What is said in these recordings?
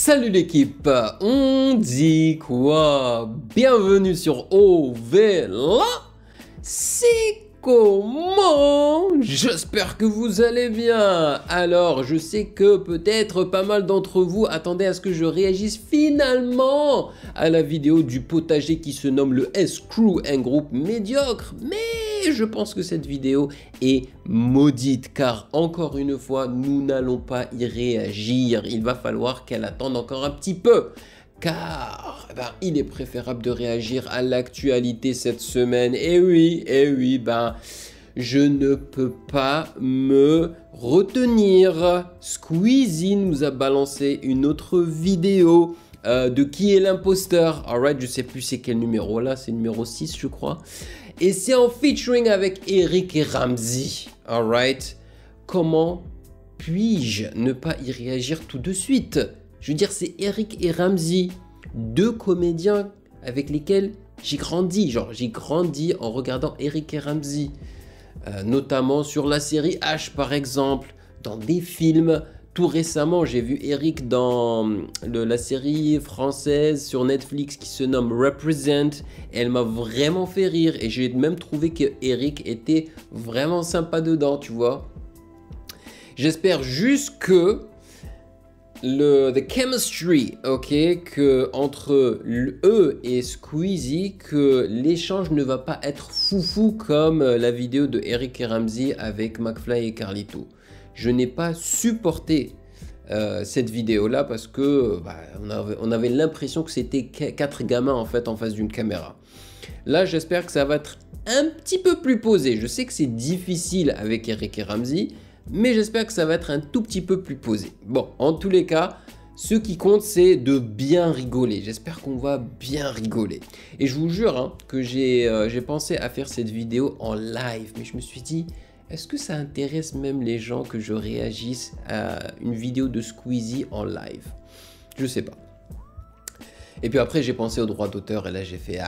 Salut l'équipe, on dit quoi? Bienvenue sur OVLA. C'est comment? J'espère que vous allez bien. Alors, je sais que peut-être pas mal d'entre vous attendaient à ce que je réagisse finalement à la vidéo du potager qui se nomme le S-Crew, un groupe médiocre. Mais je pense que cette vidéo est maudite car encore une fois, nous n'allons pas y réagir. Il va falloir qu'elle attende encore un petit peu. Car il est préférable de réagir à l'actualité cette semaine. Et oui, je ne peux pas me retenir. Squeezie nous a balancé une autre vidéo de qui est l'imposteur. Alright, je sais plus c'est quel numéro là, c'est numéro 6 je crois. Et c'est en featuring avec Eric et Ramzy. Alright, comment puis-je ne pas y réagir tout de suite? Je veux dire, c'est Eric et Ramzy, deux comédiens avec lesquels j'ai grandi. Genre, j'ai grandi en regardant Eric et Ramzy. Notamment sur la série H, par exemple. Dans des films. Tout récemment, j'ai vu Eric dans la série française sur Netflix qui se nomme Represent. Elle m'a vraiment fait rire. Et j'ai même trouvé que Eric était vraiment sympa dedans, tu vois. J'espère juste que the chemistry, ok, que entre eux et Squeezie, que l'échange ne va pas être foufou comme la vidéo de Eric et Ramzy avec McFly et Carlito. Je n'ai pas supporté cette vidéo-là parce que on avait l'impression que c'était 4 gamins en fait en face d'une caméra. Là, j'espère que ça va être un petit peu plus posé. Je sais que c'est difficile avec Eric et Ramzy, mais j'espère que ça va être un tout petit peu plus posé. Bon, en tous les cas, ce qui compte, c'est de bien rigoler. J'espère qu'on va bien rigoler. Et je vous jure hein, que j'ai pensé à faire cette vidéo en live, mais je me suis dit, est-ce que ça intéresse même les gens que je réagisse à une vidéo de Squeezie en live? Je sais pas. Et puis après, j'ai pensé aux droits d'auteur et là, j'ai fait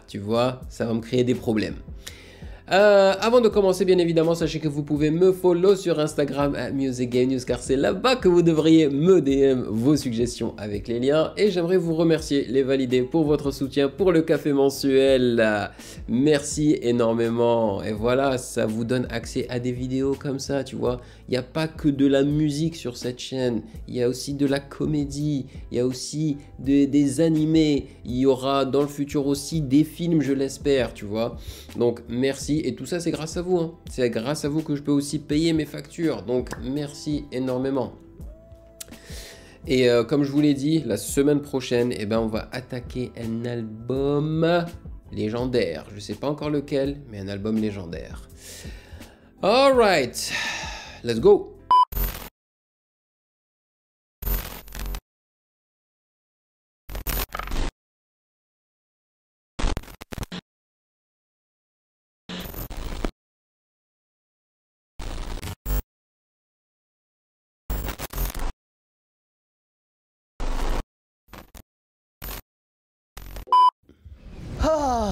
tu vois, ça va me créer des problèmes. Avant de commencer, bien évidemment, sachez que vous pouvez me follow sur Instagram @musicgamenews car c'est là-bas que vous devriez me DM vos suggestions avec les liens. Et j'aimerais vous remercier, les validés, pour votre soutien pour le café mensuel. Merci énormément. Et voilà, ça vous donne accès à des vidéos comme ça, tu vois. Il n'y a pas que de la musique sur cette chaîne. Il y a aussi de la comédie. Il y a aussi des animés. Il y aura dans le futur aussi des films, je l'espère, tu vois. Donc, merci. Et tout ça, c'est grâce à vous. Hein. C'est grâce à vous que je peux aussi payer mes factures. Donc, merci énormément. Et comme je vous l'ai dit, la semaine prochaine, on va attaquer un album légendaire. Je ne sais pas encore lequel, mais un album légendaire. Alright, let's go.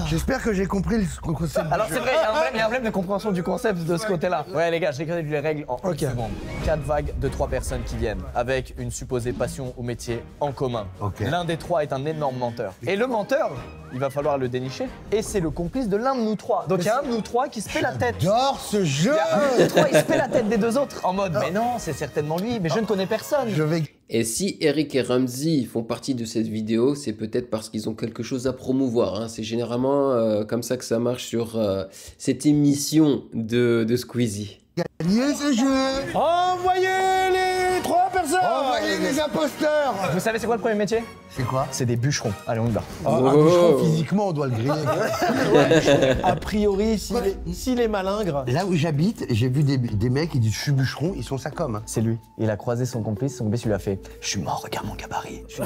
J'espère que j'ai compris le concept. Alors c'est vrai, il y a un problème de compréhension du concept de ce côté-là. Ouais les gars, j'ai écrit les règles en 1 seconde. 4 vagues de 3 personnes qui viennent avec une supposée passion ou métier en commun. L'un des 3 est un énorme menteur. Et le menteur, il va falloir le dénicher. Et c'est le complice de l'un de nous 3. Donc il y a un de nous 3 qui se fait la tête. J'adore ce jeu. Il y a un de nous 3, il se fait la tête des 2 autres. En mode, mais non, c'est certainement lui, mais je ne connais personne. Et si Eric et Ramzy font partie de cette vidéo, c'est peut-être parce qu'ils ont quelque chose à promouvoir. Hein. C'est généralement comme ça que ça marche sur cette émission de Squeezie. Gagnez ce jeu. Envoyez les 3 personnes. Envoyez les imposteurs. Vous savez c'est quoi le premier métier? C'est quoi? C'est des bûcherons. Allez, on y va. Un bûcheron, physiquement, on doit le griller. A priori, s'il est malingre. Là où j'habite, j'ai vu des mecs qui disent je suis bûcheron, ils sont ça comme. C'est lui. Il a croisé son complice lui a fait « Je suis mort, regarde mon gabarit. Je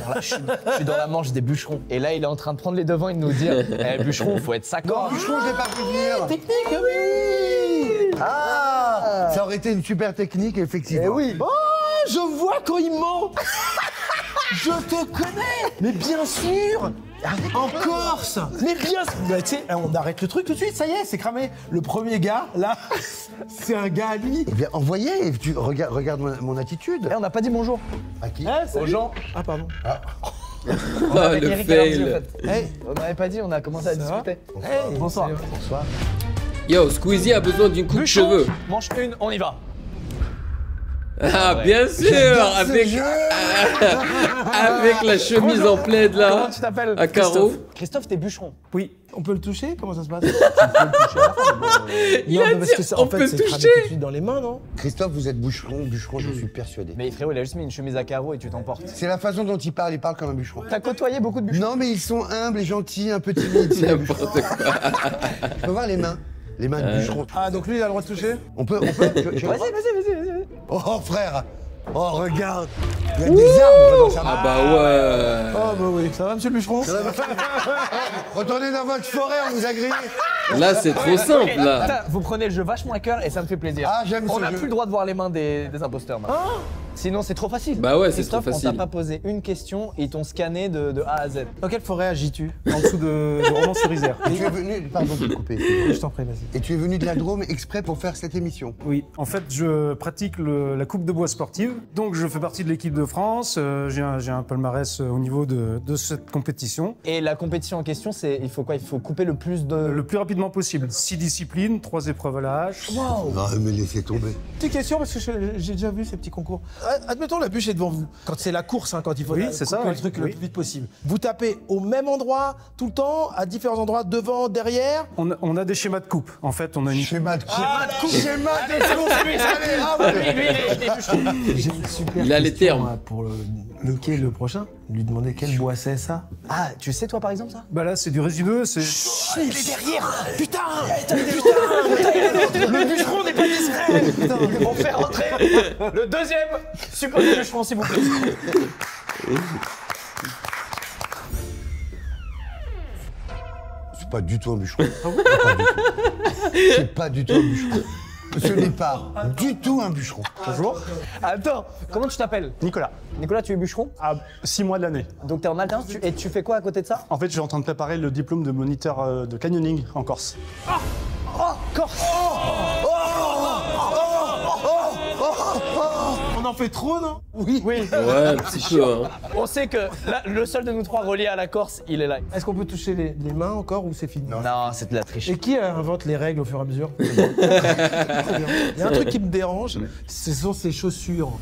suis dans la manche des bûcherons. » Et là, il est en train de prendre les devants et de nous dire « Eh, bûcheron, faut être ça Non, bûcheron, je l'ai pas pu venir. Technique, oui. Ça aurait été une super technique, effectivement. Eh oui. Oh, je vois quand il ment. Je te connais. Mais bien sûr. En Corse. Mais bien, bah, tu sais, on arrête le truc tout de suite, ça y est, c'est cramé. Le premier gars, là, c'est un gars à lui. Eh bien, envoyez, regarde mon attitude. Eh, on n'a pas dit bonjour. À qui? Aux gens. Ah, pardon. Ah, le fail. On n'avait pas dit, on a commencé à discuter. Bonsoir. Bonsoir. Yo, Squeezie a besoin d'une coupe de cheveux. Manche une, on y va. Ah, bien sûr, avec la chemise en plaid là, Comment tu t'appelles? à carreaux. Christophe, t'es bûcheron. Oui, on peut le toucher? Comment ça se passe? Il a dit, on peut c'est cramé toucher. tout de suite dans les mains, non? Christophe, vous êtes bûcheron, je suis persuadé. Mais frérot, il a juste mis une chemise à carreaux et tu t'emportes. C'est la façon dont il parle comme un bûcheron. T'as côtoyé beaucoup de bûcherons? Non, mais ils sont humbles et gentils, un peu timides. c'est les bûcherons. N'importe quoi. On peut voir les mains. Les mains de bûcheron. Ah, donc lui, il a le droit de toucher? On peut. Vas-y. Oh, frère. Oh, regarde. Il y a des arbres dans sa main. Ah bah ouais. Oh, bah oui. Ça va, monsieur le bûcheron? Retournez dans votre forêt, on vous a grillé. Là, c'est trop simple là. Attends, vous prenez le jeu vachement à cœur et ça me fait plaisir. Ah, j'aime On ce n'a jeu. plus le droit de voir les mains des imposteurs maintenant. Sinon, c'est trop facile. Bah ouais, c'est trop Christophe, facile. on t'a pas posé une question et ils t'ont scanné de A à Z. Dans quelle forêt agis-tu? En dessous de Romans-sur-Isère. Et tu es venu. Pardon de te couper. Je t'en prie, vas-y. Et tu es venu de la Drôme exprès pour faire cette émission. Oui, en fait, je pratique la coupe de bois sportive. Donc, je fais partie de l'équipe de France. J'ai un palmarès au niveau de cette compétition. Et la compétition en question, c'est il faut quoi? Il faut couper le plus de. Le plus rapidement possible. 6 disciplines, 3 épreuves à la hache. Waouh! Non, mais laissez tomber. Petite question, parce que j'ai déjà vu ces petits concours. Admettons, la bûche est devant vous. Quand c'est la course, hein, quand il faut Oui, couper c'est ça, le oui. truc le Oui. plus vite possible. Vous tapez au même endroit, tout le temps, à différents endroits, devant, derrière. On a des schémas de coupe. En fait, on a une... Schéma de coupe. Schéma de J'ai une super Il a les question, termes. moi, pour niquer le prochain. Lui demander quel bois c'est ça. Ah, tu sais toi par exemple ça? Bah là, c'est du résineux, c'est... Il est derrière. Putain. Le bûcheron n'est pas discret! On fait rentrer le deuxième supposé bûcheron, s'il vous plaît. C'est pas du tout un bûcheron. Pas du tout. C'est pas du tout un bûcheron. Ce n'est pas du tout un bûcheron. Bonjour. Attends, comment tu t'appelles? Nicolas, Nicolas, tu es bûcheron? à 6 mois de l'année. Donc t'es en alternance et tu fais quoi à côté de ça? En fait, je suis en train de préparer le diplôme de moniteur de canyoning en Corse. Oh, Corse! On en fait trop, non? Oui. Ouais, un petit peu. Hein. On sait que là, le seul de nous trois relié à la Corse, il est là. Est-ce qu'on peut toucher les mains encore ou c'est fini? Non, c'est de la triche. Et qui invente les règles au fur et à mesure? Il y a un truc qui me dérange, ce sont ces chaussures.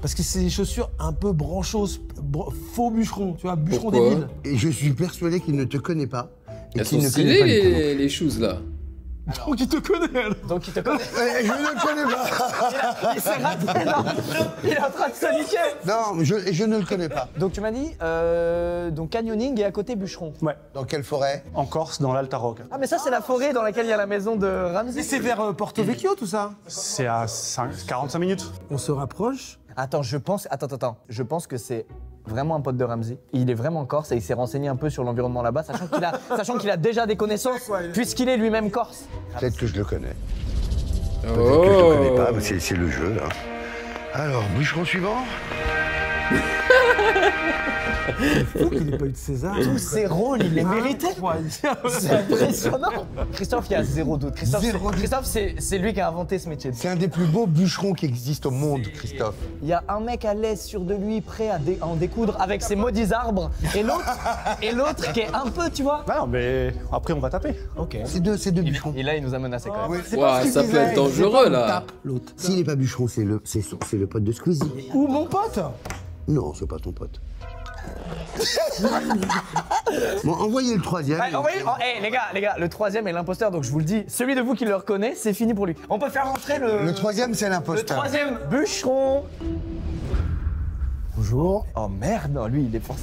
Parce que c'est des chaussures un peu branchoses, faux bûcherons, tu vois, bûcheron Pourquoi? débile. Et je suis persuadé qu'il ne te connaît pas. Et Elles qu'il sont ne connaît pas stylées les choses là. Donc il te connaît alors. Donc il te connaît. Je ne connais pas. Il s'est raté là. Il est en train de se niquer. Non, je ne le connais pas. Donc tu m'as dit, donc canyoning et à côté bûcheron. Ouais, Dans quelle forêt? en Corse, dans l'Alta Rock. Ah mais ça c'est la forêt dans laquelle il y a la maison de Mais Ramsey. c'est vers Porto Vecchio tout ça. C'est à 45 minutes. On se rapproche. Attends, je pense que c'est vraiment un pote de Ramsey. Il est vraiment corse et il s'est renseigné un peu sur l'environnement là-bas, sachant qu'il a déjà des connaissances, puisqu'il est lui-même corse. Peut-être que je le connais. Peut-être que je Oh. le connais pas, mais c'est le jeu, là. Alors, bûcheron suivant? Faut qu'il n'ait pas eu de César. Tous ses rôles, il les méritait. C'est impressionnant. Christophe, il y a zéro doute. Christophe, c'est lui qui a inventé ce métier. C'est un des plus beaux bûcherons qui existent au monde, Christophe. Il y a un mec à l'aise sûr de lui, prêt à en découdre avec ses maudits arbres, et l'autre qui est un peu, tu vois. Non, mais après, on va taper. Ok. C'est deux bûcherons. Et là, il nous a menacé quand même. C'est Ouah, pas ce qu'il ça peut disait, être dangereux, c'est pas là. on tape l'autre. S'il n'est pas bûcheron, c'est le pote de Squeezie. Ou mon pote. Non, c'est pas ton pote. Bon, envoyez le troisième. Allez, les gars, le troisième est l'imposteur, donc je vous le dis, celui de vous qui le reconnaît, c'est fini pour lui. On peut faire rentrer Le troisième, c'est le l'imposteur. troisième bûcheron. Bonjour. Oh merde, non, lui, il est forcé.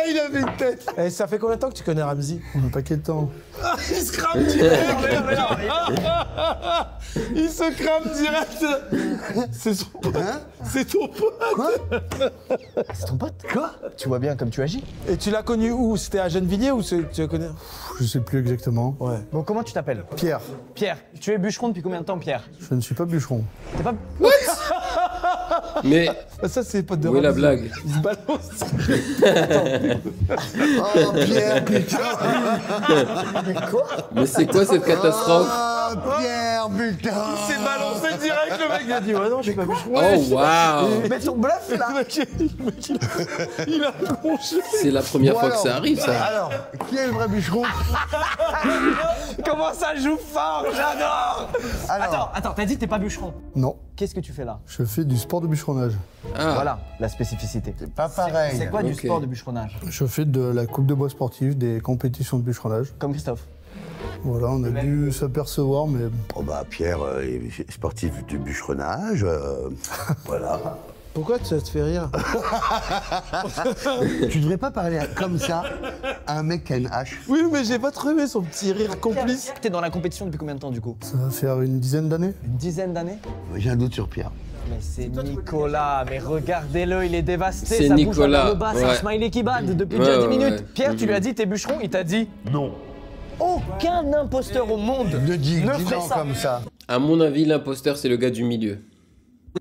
Il avait une tête. Eh, ça fait combien de temps que tu connais Ramsey? Un paquet de temps. Il se crame Il se crame direct. C'est son pote. Hein? C'est ton pote. C'est ton pote? Quoi? Tu vois bien comme tu agis. Et tu l'as connu où? C'était à Gennevilliers ou tu le connais? Je sais plus exactement. Ouais. Bon, comment tu t'appelles? Pierre, Pierre. Tu es bûcheron depuis combien de temps, Pierre? je ne suis pas bûcheron. T'es pas... Mais Ça, c'est pote de où est la Ramsey. blague? Il se balance. Oh, Pierre, putain. Mais c'est quoi cette catastrophe? Oh, Pierre, putain. Il s'est balancé direct, le mec. Il a dit, ouais, non, j'ai pas bûcheron. Oh waouh! Mais ton bluff là. Le mec, il a plongé. C'est la première Bon, fois que alors, ça arrive, ça. Alors, qui est le vrai bûcheron? Comment ça joue fort, j'adore. Alors, Attends, t'as dit que t'es pas bûcheron. Non, Qu'est-ce que tu fais là? je fais du sport de bûcheronnage. Ah, Voilà, la spécificité. pas pareil. C'est quoi du Ok. sport de bûcheronnage? Je fais de la coupe de bois sportive, des compétitions de bûcheronnage. Comme Christophe. Voilà, on a dû s'apercevoir, mais Oh bah Pierre est sportif du bûcheronnage, voilà. Pourquoi ça te fait rire? Tu devrais pas parler comme ça à un mec qui a une hache. Oui, mais j'ai pas trouvé son petit rire complice. T'es dans la compétition depuis combien de temps du coup? ça va faire une dizaine d'années. Une dizaine d'années? J'ai un doute sur Pierre. Mais c'est Nicolas, mais regardez-le, il est dévasté. C'est ça bouge Nicolas, vers le bas, c'est un ouais. smiley qui bat depuis Ouais, déjà 10 ouais, minutes. ouais. Pierre, tu lui as dit t'es bûcheron, il t'a dit non. Aucun imposteur au monde Ne dis ne dis ferait non ça. comme ça. à mon avis, l'imposteur, c'est le gars du milieu.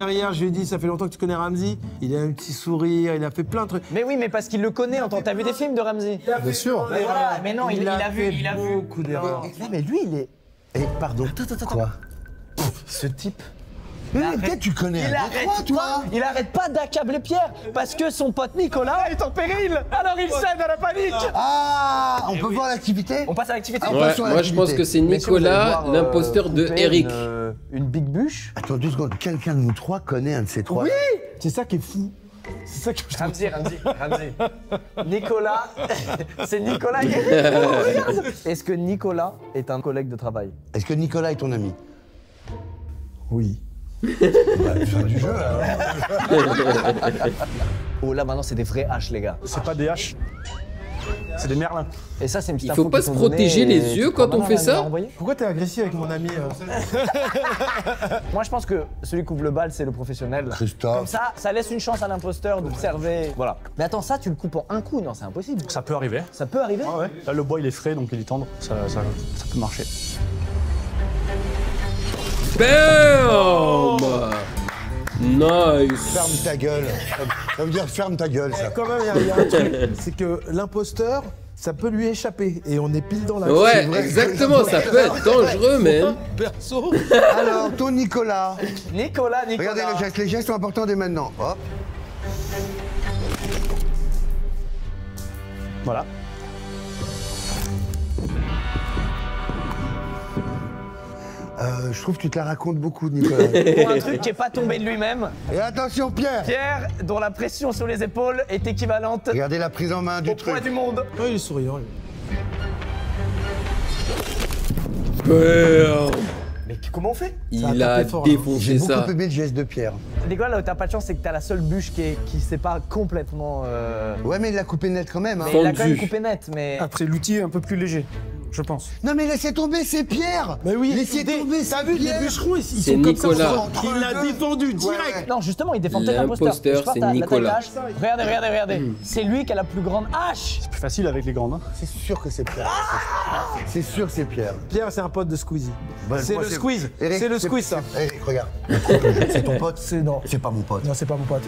Derrière, je lui ai dit, ça fait longtemps que tu connais Ramsey. Il a un petit sourire, il a fait plein de trucs. Mais oui, mais parce qu'il le connaît en tant. T'as vu des films de Ramsey? Bien sûr. Mais voilà, mais non, il a vu, il a vu. beaucoup d'erreurs. Non, mais lui, il est. Pardon. Quoi? Ce type. Mais peut-être tu connais Il un arrête Détroit, toi. pas, il arrête pas d'accabler Pierre parce que son pote Nicolas est en péril. Alors il cède à la panique. Ah, on peut voir l'activité? On passe à l'activité. Ah, Ouais, passons à moi je pense l'activité. que c'est Messieurs, vous allez Nicolas, devoir, l'imposteur de couper Eric. Une big bûche. Attends 2 secondes, quelqu'un de nous trois connaît un de ces trois. Oui, c'est ça qui est fou. C'est ça que je trouve. Ramsey. Nicolas, c'est Nicolas. Regarde. Est-ce que Nicolas est un collègue de travail? Est-ce que Nicolas est ton ami? Oui. Fin du jeu, alors. Oh là maintenant c'est des vrais haches les gars. C'est pas des haches. C'est des merlins. Et ça c'est une petite Il faut info pas qu'ils se t'ont donnée protéger et les tu yeux crois quand on maintenant fait à me ça la renvoyer. Pourquoi t'es agressif avec mon ami Moi je pense que celui qui ouvre le bal c'est le professionnel. Christophe. Comme ça laisse une chance à l'imposteur d'observer. Voilà. Mais attends, ça tu le coupes en un coup, non c'est impossible. Ça peut arriver. Ça peut arriver? Ah ouais. Là, le bois, il est frais, donc il est tendre. Ça peut marcher. Bam! Nice! Ferme ta gueule. Ça veut dire ferme ta gueule, ça. Quand même, il y a un truc, c'est que l'imposteur, ça peut lui échapper. Et on est pile dans la... Ouais, vrai. exactement, ça peut être dangereux, man. Perso. Alors, ton Nicolas. Nicolas. Regardez le geste, les gestes sont importants dès maintenant. Hop. Voilà. Je trouve que tu te la racontes beaucoup, Nicolas. Pour un truc qui est pas tombé de lui-même. Et attention, Pierre. Pierre, dont la pression sur les épaules est équivalente Regardez la prise en main du au poids truc. du monde. Oh, il est souriant, lui. Bam! Mais comment on fait? Il Ça a a tapé fort, hein. J'ai défoncé beaucoup ça. aimé le geste de Pierre. Nicolas, là où t'as pas de chance, c'est que t'as la seule bûche qui sépare complètement. Ouais, mais il l'a coupé net quand même. Hein. Mais il a quand même Fondu. coupé net, mais. Après, l'outil est un peu plus léger, je pense. Non, mais laissez tomber, c'est Pierre. Mais oui, laissez tomber, t'as vu, les bûcherons, ils C'est sont comme ça. Nicolas. Il l'a défendu direct. Non, justement, il défend peut-être l'imposteur. L'imposteur, Je pense c'est que t'as la taille de Nicolas. la hache. Regardez. C'est lui qui a la plus grande hache. C'est plus facile avec les grandes. Hein. C'est sûr que c'est Pierre. C'est sûr que c'est Pierre. Pierre, c'est un pote de Squeezie. Bah, C'est moi, le squeeze. Eric, C'est le squeeze, ça. Eric, regarde. C'est ton pote. Non. C'est pas mon pote. Non, c'est pas mon pote.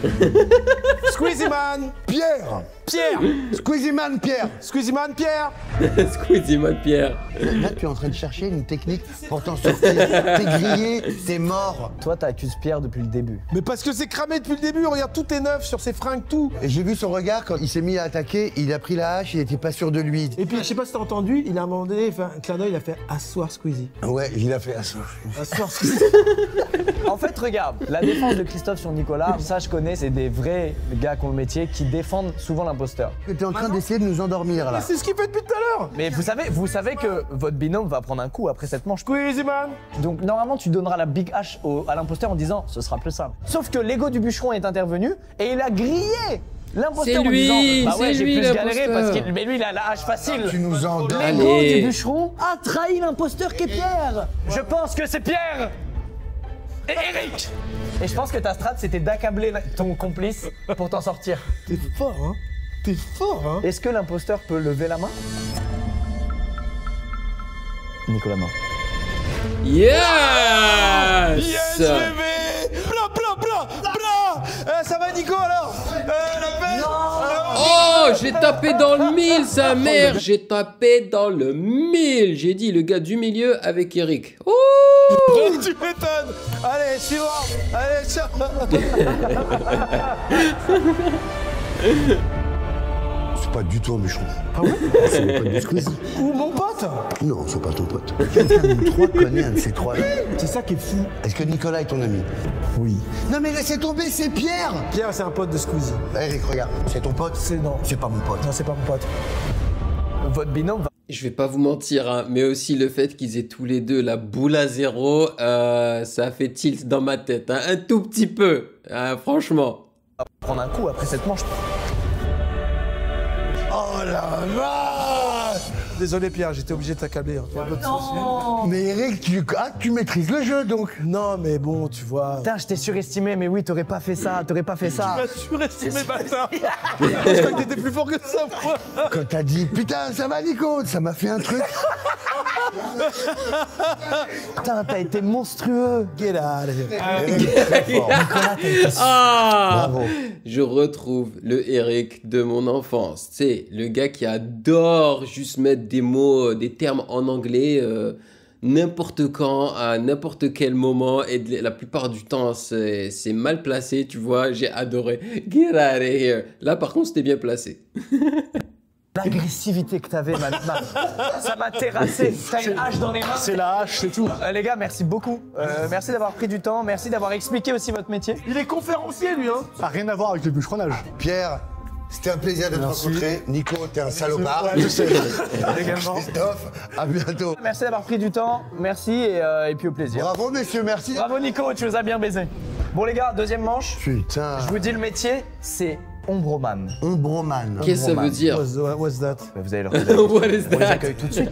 Squeezie Man. Pierre. Pierre. Squeezie Man, Pierre. Squeezie Man, Pierre. Squeezie man Pierre. Là, tu es en train de chercher une technique pour t'en sortir. T'es grillé, t'es mort. Toi, t'accuses Pierre depuis le début. Mais parce que c'est cramé depuis le début. Regarde, tout est neuf sur ses fringues, tout. Et j'ai vu son regard quand il s'est mis à attaquer, il a pris la hache, il était pas sûr de lui. Et puis, je sais pas si t'as entendu, il a à un moment donné, il fait un clin d'œil, il a fait asseoir Squeezie. Ouais, il a fait ça. Asseoir Squeezie. En fait, regarde, la défense de Christophe sur Nicolas, ça je connais, c'est des vrais gars qui ont le métier qui défendent souvent l'imposteur. T'es en train d'essayer de nous endormir là. C'est ce qu'il fait depuis tout à l'heure. Mais vous savez que votre binôme va prendre un coup après cette manche. Squeezie Man. Donc normalement tu donneras la big hache à l'imposteur en disant ce sera plus simple. Sauf que l'ego du bûcheron est intervenu et il a grillé l'imposteur C'est en lui, disant bah ouais c'est j'ai lui, plus galéré l'imposteur. parce qu'il mais lui il a la hache facile. Tu nous endors. L'ego Allez. du bûcheron a trahi l'imposteur qui est Pierre. Je pense que c'est Pierre et Eric. Et je pense que ta strat c'était d'accabler ton complice pour t'en sortir. T'es fort, hein. T'es fort, hein. Est-ce que l'imposteur peut lever la main? Nicolas non. Yes! Yes, bébé. Bla, bla, bla, bla. Oh, j'ai tapé dans le mille, sa mère. J'ai tapé dans le mille. J'ai dit le gars du milieu avec Eric. Oh. Tu m'étonnes. Allez, suivant. Allez, ciao. C'est pas du tout un bûcheron. Ah ouais? C'est le pote du Squeezie. Ou mon pote. Non, c'est pas ton pote. Quelqu'un de nous trois connaît un de ces trois. C'est ça qui est fou. Est-ce que Nicolas est ton ami? Oui. Non mais laissez tomber, c'est Pierre. Pierre, c'est un pote de Squeezie. Eric, regarde, c'est ton pote? Non. C'est pas mon pote. Non, c'est pas mon pote. Votre binôme va Je vais pas vous mentir, hein, mais aussi le fait qu'ils aient tous les deux la boule à zéro, ça a fait tilt dans ma tête, hein, un tout petit peu, franchement. prendre un coup après cette manche. Oh la vache! Désolé Pierre, j'étais obligé de t'accabler. Hein. Mais Eric, tu maîtrises le jeu donc. Non, mais bon, tu vois. Putain, je t'ai surestimé, mais oui, t'aurais pas fait ça, t'aurais pas fait ça. Tu m'as surestimé, bâtard. Je crois que t'étais plus fort que ça, moi. Quand t'as dit putain, ça va Nico, ça m'a fait un truc. Putain, t'as été monstrueux. Get out of here. Ah, Bravo. je retrouve le Eric de mon enfance. C'est le gars qui adore juste mettre des mots, des termes en anglais n'importe quand, à n'importe quel moment. Et la plupart du temps, c'est mal placé, tu vois. J'ai adoré. Get out of here. Là, par contre, c'était bien placé. L'agressivité que t'avais, ça m'a terrassé. T'as une hache dans les mains. C'est la hache, c'est tout. Les gars, merci beaucoup. Merci d'avoir pris du temps. Merci d'avoir expliqué aussi votre métier. Il est conférencier, lui, hein. Ça n'a rien à voir avec le bûcheronnage. Pierre, c'était un plaisir de te rencontrer. Nico, t'es un salopard. Ouais, je sais. Également. Christophe, à bientôt. Merci d'avoir pris du temps. Merci et puis au plaisir. Bravo messieurs, merci. Bravo Nico, tu nous as bien baisé. Bon les gars, deuxième manche. Putain. Je vous dis le métier, c'est ombroman. Ombroman. Qu'est-ce que ça veut dire? What's that? Vous allez le reconnaître. What is On les that? accueille tout de suite.